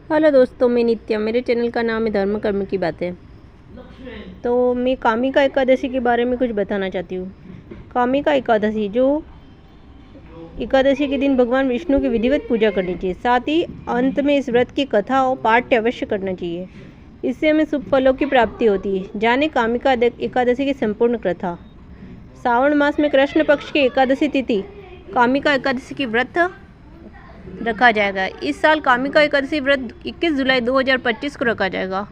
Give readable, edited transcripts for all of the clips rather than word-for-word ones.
Hello दोस्तों, मैं नित्या। मेरे चैनल का नाम है धर्म कर्म की बातें। तो मैं कामिका एकादशी के बारे में कुछ बताना चाहती हूँ। कामिका एकादशी, जो एकादशी के दिन भगवान विष्णु की विधिवत पूजा करनी चाहिए। साथ ही अंत में इस व्रत की कथा और पाठ अवश्य करना चाहिए। इससे हमें शुभ फलों की प्राप्ति होती है। जाने कामिका एकादशी की संपूर्ण कथा। श्रावण मास में कृष्ण पक्ष की एकादशी तिथि कामिका एकादशी की व्रत रखा जाएगा। इस साल कामिका एकादशी व्रत 21 जुलाई 2025 को रखा जाएगा।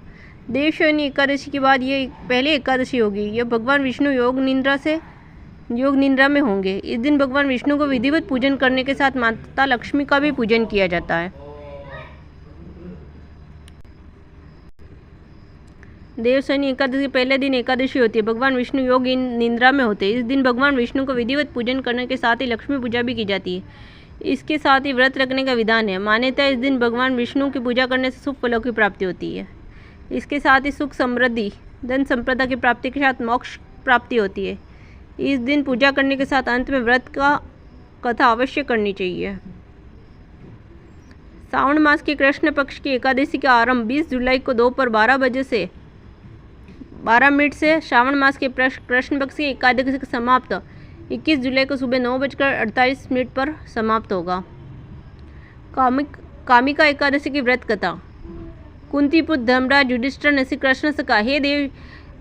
देवशयनी एकादशी के बाद ये पहली एकादशी होगी। यह भगवान विष्णु योग निद्रा में होंगे। इस दिन भगवान विष्णु को विधिवत पूजन करने के साथ माता लक्ष्मी का भी पूजन किया जाता है। देवशयनी एकादशी पहले दिन एकादशी होती है। भगवान विष्णु योग निद्रा में होते हैं। इस दिन भगवान विष्णु को विधिवत पूजन करने के साथ ही लक्ष्मी पूजा भी की जाती है। इसके साथ ही व्रत रखने का विधान है। मान्यता है इस दिन भगवान विष्णु की पूजा करने से शुभ फलों की प्राप्ति होती है। इसके साथ ही सुख समृद्धि धन संपदा की प्राप्ति के साथ मोक्ष प्राप्ति होती है। इस दिन पूजा करने के साथ अंत में व्रत का कथा अवश्य करनी चाहिए। श्रावण मास की कृष्ण पक्ष की एकादशी का आरंभ 20 जुलाई को दोपहर 12 बजे से 12 मिनट से श्रावण मास के कृष्ण पक्ष की एकादशी का समाप्त 21 जुलाई को सुबह 9:48 पर समाप्त होगा। कामिका एकादशी की व्रत कथा। कुंती पुत्र धर्मराज युधिष्ठिर ने श्री कृष्ण से कहा, हे देव,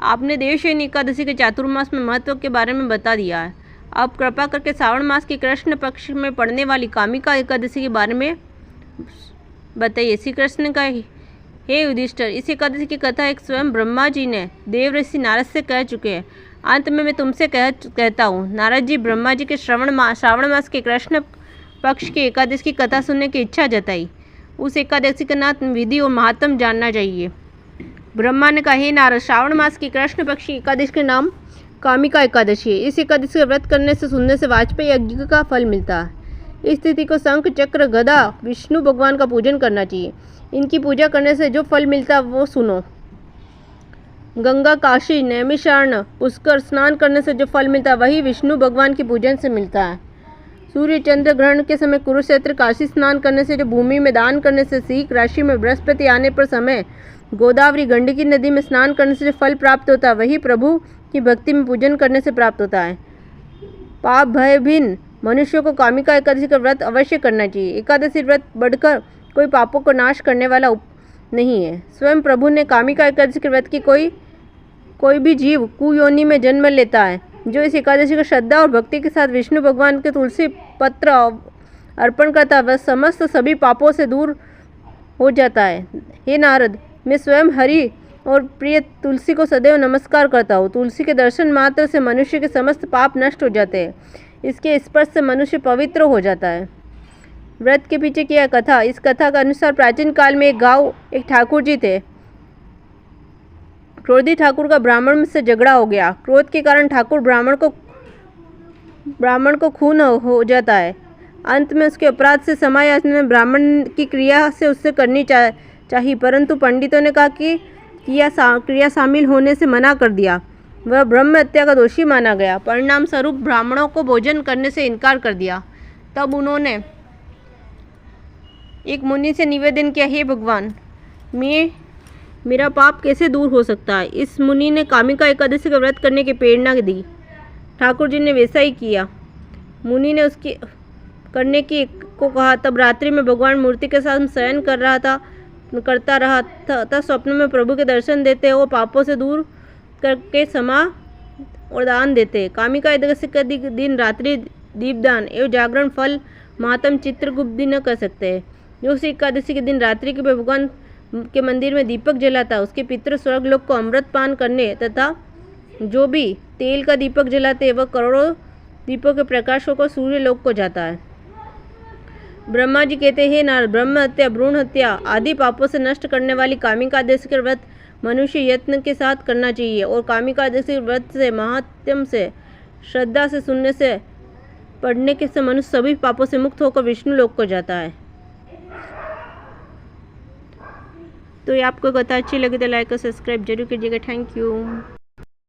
आपने देवशयनी एकादशी के चातुर्मास में महत्व के बारे में बता दिया है। आप कृपा करके श्रावण मास की कृष्ण पक्ष में पड़ने वाली कामिका एकादशी के बारे में बताइए। श्री कृष्ण ने कहा, हे युधिष्ठिर, इस एकादशी की कथा एक स्वयं ब्रह्मा जी ने देव ऋषि नारद से कह चुके हैं। अंत में मैं तुमसे कहता हूँ। नारद जी ब्रह्मा जी के श्रावण मास के कृष्ण पक्ष की एकादशी की कथा सुनने की इच्छा जताई। उस एकादशी का नाम, विधि और महात्म जानना चाहिए। ब्रह्मा ने कहा, हे नारद, श्रावण मास की कृष्ण पक्ष की एकादशी के नाम कामिका एकादशी है। इस एकादशी का व्रत करने से सुनने से वाजपेयी यज्ञ का फल मिलता है। इस तिथि को शंख चक्र गदा विष्णु भगवान का पूजन करना चाहिए। इनकी पूजा करने से जो फल मिलता है वो सुनो। गंगा, काशी, नैमिषारण्य, पुष्कर स्नान करने से जो फल मिलता है वही विष्णु भगवान की पूजन से मिलता है। सूर्य चंद्र ग्रहण के समय कुरुक्षेत्र, काशी स्नान करने से, जो भूमि में दान करने से, सिंह राशि में बृहस्पति आने पर समय गोदावरी गंडकी नदी में स्नान करने से जो फल प्राप्त होता है वही प्रभु की भक्ति में पूजन करने से प्राप्त होता है। पाप भय भिन्न मनुष्यों को कामिका एकादशी का व्रत अवश्य करना चाहिए। एकादशी व्रत बढ़कर कोई पापों को नाश करने वाला नहीं है। स्वयं प्रभु ने कामिका एकादशी के व्रत की कोई भी जीव कुयोनि में जन्म लेता है, जो इस एकादशी को श्रद्धा और भक्ति के साथ विष्णु भगवान के तुलसी पत्र अर्पण करता है, वह समस्त सभी पापों से दूर हो जाता है। हे नारद, मैं स्वयं हरि और प्रिय तुलसी को सदैव नमस्कार करता हूँ। तुलसी के दर्शन मात्र से मनुष्य के समस्त पाप नष्ट हो जाते हैं। इसके स्पर्श से मनुष्य पवित्र हो जाता है। व्रत के पीछे की कथा। इस कथा के अनुसार प्राचीन काल में एक ठाकुर जी थे। क्रोधी ठाकुर का ब्राह्मण से झगड़ा हो गया। क्रोध के कारण ठाकुर ब्राह्मण को खून हो जाता है। अंत में उसके अपराध से समायाचना ब्राह्मण की क्रिया से उससे करनी चाहिए, परंतु पंडितों ने कहा कि क्रिया शामिल होने से मना कर दिया। वह ब्रह्म हत्या का दोषी माना गया। परिणाम स्वरूप ब्राह्मणों को भोजन करने से इनकार कर दिया। तब उन्होंने एक मुनि से निवेदन किया, हे भगवान, मेरा पाप कैसे दूर हो सकता है। इस मुनि ने कामिका एकादशी का व्रत करने की प्रेरणा दी। ठाकुर जी ने वैसा ही किया। मुनि ने उसकी करने की को कहा। तब रात्रि में भगवान मूर्ति के साथ शयन करता रहा तब स्वप्न में प्रभु के दर्शन देते और पापों से दूर करके क्षमा और दान देते। कामिका एकादशी के दिन रात्रि दीपदान एवं जागरण फल महात्म चित्रगुप्त न कर सकते। जो उस एकादशी के दिन रात्रि के भगवान के मंदिर में दीपक जलाता, उसके पितृ स्वर्गलोक को अमृत पान करने तथा जो भी तेल का दीपक जलाते वह करोड़ों दीपों के प्रकाशों को सूर्य लोक को जाता है। ब्रह्मा जी कहते हैं, नारद, ब्रह्म हत्या, भ्रूण हत्या आदि पापों से नष्ट करने वाली कामिका एकादशी का व्रत मनुष्य यत्न के साथ करना चाहिए और कामिका एकादशी व्रत से महात्म से श्रद्धा से सुनने से पढ़ने के से मनुष्य सभी पापों से मुक्त होकर विष्णु लोक को जाता है। तो ये आपको कथा अच्छी लगी तो लाइक और सब्सक्राइब जरूर कीजिएगा। Thank you.